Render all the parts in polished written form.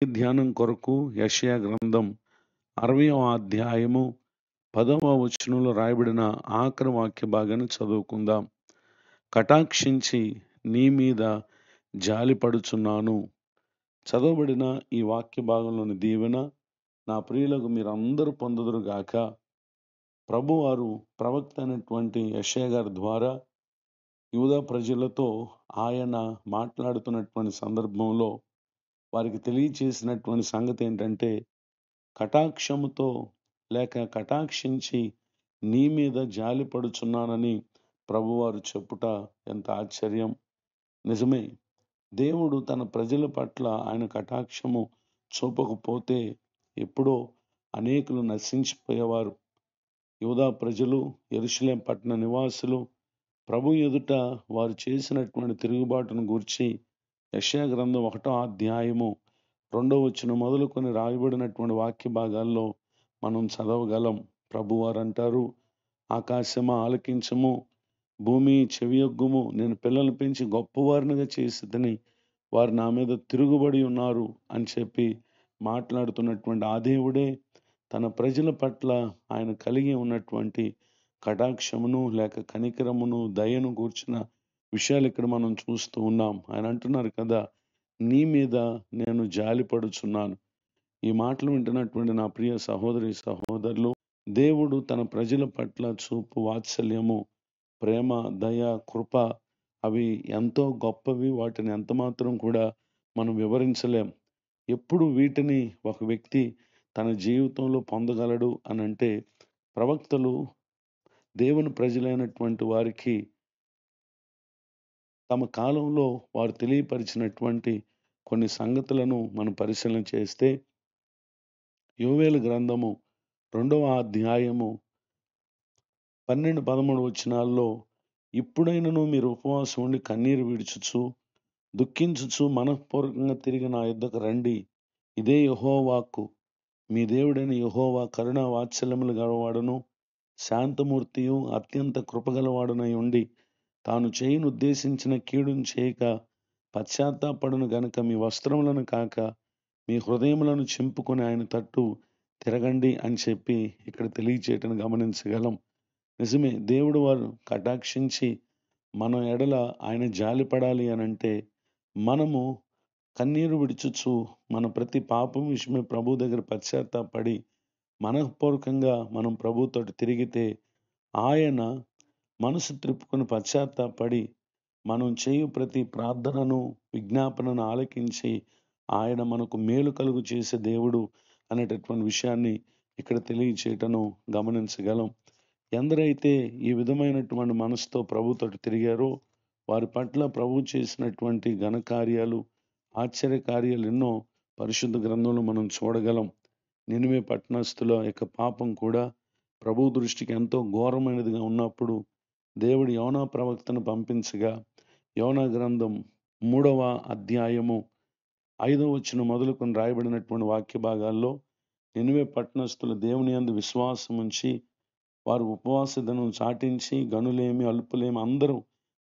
ధ్యానం కొరకు యెషయా గ్రంథం 60వ అధ్యాయము 10వ వచనంలో రాయబడిన ఆఖరి వాక్య భాగాన్ని చదువుకుందాం. కటాక్షించి నీ మీద జాలిపడుచున్నాను. చదవబడిన ఈ వాక్య భాగంలోని దీవెన నా ప్రియులకు మీరందరూ పొందుదురుగాక. ప్రభువారు ప్రవక్త అయినటువంటి యెషయా గారి ద్వారా యూదా ప్రజలతో ఆయన మాట్లాడుతున్నటువంటి సందర్భంలో వారికి తెలియచేసినటువంటి సంగతి ఏంటంటే, కటాక్షముతో లేక కటాక్షించి నీ మీద జాలిపడుచున్నానని ప్రభువారు చెప్పుట ఎంత ఆశ్చర్యం. నిజమే, దేవుడు తన ప్రజల పట్ల ఆయన కటాక్షము చూపకపోతే ఎప్పుడో అనేకులు నశించిపోయేవారు. యూదా ప్రజలు, యెరూషలేం పట్టణ నివాసులు ప్రభు ఎదుట వారు చేసినటువంటి తిరుగుబాటును గూర్చి యెషయా గ్రంథం 1వ అధ్యాయము 2వ వచనం మొదలుకొని రాయబడినటువంటి వాక్య భాగాల్లో మనం చదవగలం. ప్రభువారు అంటారు, ఆకాశమా ఆలకించము, భూమి చెవియొగ్గుము, నేను పిల్లలు పెంచి గొప్పవారినిగా చేసిదని వారు నా మీద తిరుగుబడి ఉన్నారు అని చెప్పి మాట్లాడుతున్నటువంటి ఆ దేవుడే తన ప్రజల పట్ల ఆయన కలిగి ఉన్నటువంటి కటాక్షమును లేక కనికరమును దయను గూర్చిన విషయాలు ఇక్కడ మనం చూస్తూ ఉన్నాం. ఆయన అంటున్నారు కదా, నీ మీద నేను జాలిపడుచున్నాను. ఈ మాటలు వింటున్నటువంటి నా ప్రియ సహోదరి సహోదరులు, దేవుడు తన ప్రజల పట్ల చూపు వాత్సల్యము, ప్రేమ, దయ, కృప అవి ఎంతో గొప్పవి. వాటిని ఎంత మాత్రం కూడా మనం వివరించలేం. ఎప్పుడు వీటిని ఒక వ్యక్తి తన జీవితంలో పొందగలడు అని అంటే, ప్రవక్తలు దేవుని ప్రజలైనటువంటి వారికి తమ కాలంలో వారు తెలియపరిచినటువంటి కొన్ని సంగతులను మనం పరిశీలన చేస్తే, యోవేలు గ్రంథము 2వ అధ్యాయము 12-13 వచనాల్లో, ఇప్పుడైనను మీరు ఉపవాసం ఉండి కన్నీరు విడుచుచు దుఃఖించుచు మనఃపూర్వకంగా తిరిగి నా యొద్దకు రండి. ఇదే యెహోవా వాక్కు. మీ దేవుడైన యెహోవా కరుణా వాత్సల్యములు గలవాడును, శాంతమూర్తియు, అత్యంత కృపగలవాడునై ఉండి తాను చేయను ఉద్దేశించిన కీడును చేయక పశ్చాత్తాపడును గనుక మీ వస్త్రములను కాక మీ హృదయములను చింపుకొని ఆయన తట్టు తిరగండి అని చెప్పి ఇక్కడ తెలియచేయటను గమనించగలం. నిజమే, దేవుడు వారు కటాక్షించి మన ఎడల ఆయన జాలిపడాలి అనంటే మనము కన్నీరు విడుచుచు మన ప్రతి పాపం విషయమై ప్రభు దగ్గర పశ్చాత్తాపడి మనఃపూర్వకంగా మనం ప్రభుతోటి తిరిగితే ఆయన మనసు త్రిప్పుకొని పశ్చాత్తాపడి మనం చేయు ప్రతి ప్రార్థనను, విజ్ఞాపనను ఆలకించి ఆయన మనకు మేలు కలుగు చేసే దేవుడు అనేటటువంటి విషయాన్ని ఇక్కడ తెలియచేయటను గమనించగలం. ఎందరైతే ఈ విధమైనటువంటి మనసుతో ప్రభుతోటి తిరిగారో వారి పట్ల ప్రభు చేసినటువంటి ఘనకార్యాలు, ఆశ్చర్యకార్యాలు ఎన్నో పరిశుద్ధ గ్రంథంలో మనం చూడగలం. నినివే పట్టణస్థుల యొక్క పాపం కూడా ప్రభు దృష్టికి ఎంతో ఘోరమైనదిగా ఉన్నప్పుడు దేవుడు యోనా ప్రవక్తను పంపించగా, యోనా గ్రంథం 3వ అధ్యాయము 5వ వచనం మొదలుకొని రాయబడినటువంటి వాక్య భాగాల్లో, నినివే పట్టణస్థులు దేవుని యందు విశ్వాసం ఉంచి వారు ఉపవాస దినం చాటించి గనులేమి అల్పులేమి అందరూ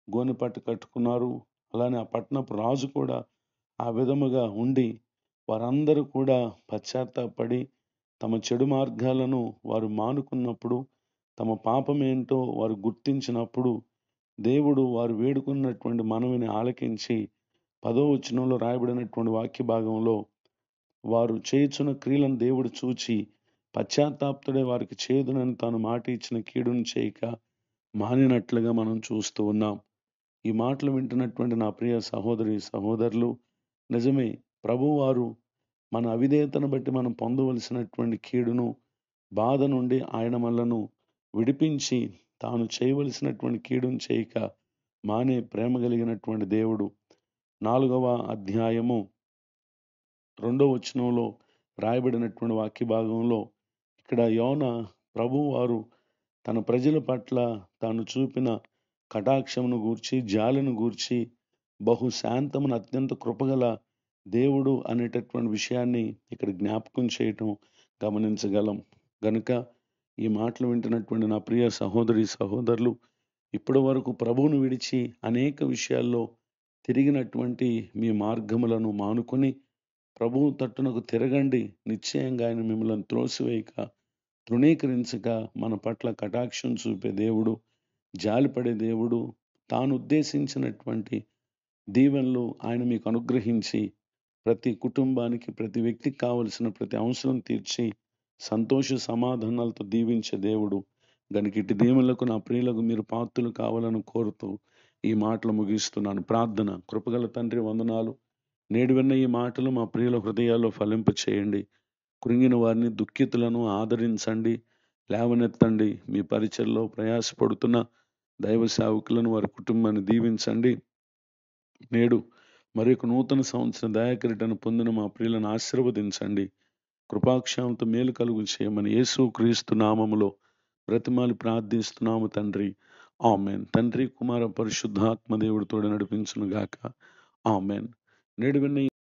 గోనెపట్టు కట్టుకున్నారు. అలానే ఆ పట్టణపు రాజు కూడా ఆ విధముగా ఉండి వారందరూ కూడా పశ్చాత్తాపడి తమ చెడు మార్గాలను వారు మానుకున్నప్పుడు, తమ పాపం ఏంటో వారు గుర్తించినప్పుడు దేవుడు వారు వేడుకున్నటువంటి మనవిని ఆలకించి 10వ వచనంలో రాయబడినటువంటి వాక్య భాగంలో, వారు చేయుచున్న క్రియలను దేవుడు చూచి పశ్చాత్తాపుడే వారికి చేదునని తాను మాట ఇచ్చిన కీడును చేయక మానినట్లుగా మనం చూస్తూ ఉన్నాం. ఈ మాటలు వింటున్నటువంటి నా ప్రియ సహోదరి సహోదరులు, నిజమే, ప్రభువారు మన అవిధేయతను బట్టి మనం పొందవలసినటువంటి కీడును, బాధ నుండి ఆయన మనలను విడిపించి తాను చేయవలసినటువంటి కీడును చేయక మానే ప్రేమ కలిగినటువంటి దేవుడు. 4వ అధ్యాయము 2వ వచనంలో రాయబడినటువంటి వాక్య భాగంలో ఇక్కడ యోనా ప్రభువారు తన ప్రజల పట్ల తాను చూపిన కటాక్షమును గూర్చి, జాలిని గూర్చి, బహు శాంతమును, అత్యంత కృపగల దేవుడు అనేటటువంటి విషయాన్ని ఇక్కడ జ్ఞాపకం చేయటం గమనించగలం. గనుక ఈ మాటలు వింటున్నటువంటి నా ప్రియ సహోదరి సహోదరులు, ఇప్పటి వరకు ప్రభువును విడిచి అనేక విషయాల్లో తిరిగినటువంటి మీ మార్గములను మానుకొని ప్రభువు తట్టునకు తిరగండి. నిశ్చయంగా ఆయన మిమ్మల్ని త్రోసివేయక, తృణీకరించక, మన పట్ల కటాక్షం చూపే దేవుడు, జాలిపడే దేవుడు, తాను ఉద్దేశించినటువంటి దీవెనలు ఆయన మీకు అనుగ్రహించి, ప్రతి కుటుంబానికి, ప్రతి వ్యక్తికి కావలసిన ప్రతి అవసరం తీర్చి, సంతోష సమాధానాలతో దీవించే దేవుడు గనుక ఇటు దీవెనలకు నా ప్రియులకు మీరు పాత్రులు కావాలని కోరుతూ ఈ మాటలు ముగిస్తున్నాను. ప్రార్థన. కృపగల తండ్రి, వందనాలు. నేడు విన్న ఈ మాటలు మా ప్రియుల హృదయాల్లో ఫలింప చేయండి. కృంగిన వారిని, దుఃఖితులను ఆదరించండి, లేవనెత్తండి. మీ పరిచయలో ప్రయాసపడుతున్న దైవ సేవకులను, వారి కుటుంబాన్ని దీవించండి. నేడు మరొక నూతన సంవత్సర దయాకిరీటాన్ని పొందిన మా ప్రియులను ఆశీర్వదించండి. కృపాక్షేమంతో మేలు కలుగు చేయమని యేసు క్రీస్తు నామములో బ్రతిమాలి ప్రార్థిస్తున్నాము తండ్రి. ఆమెన్. తండ్రి, కుమార, పరిశుద్ధాత్మ దేవుడితో నడిపించును గాక. ఆమెన్. నేడు విన్న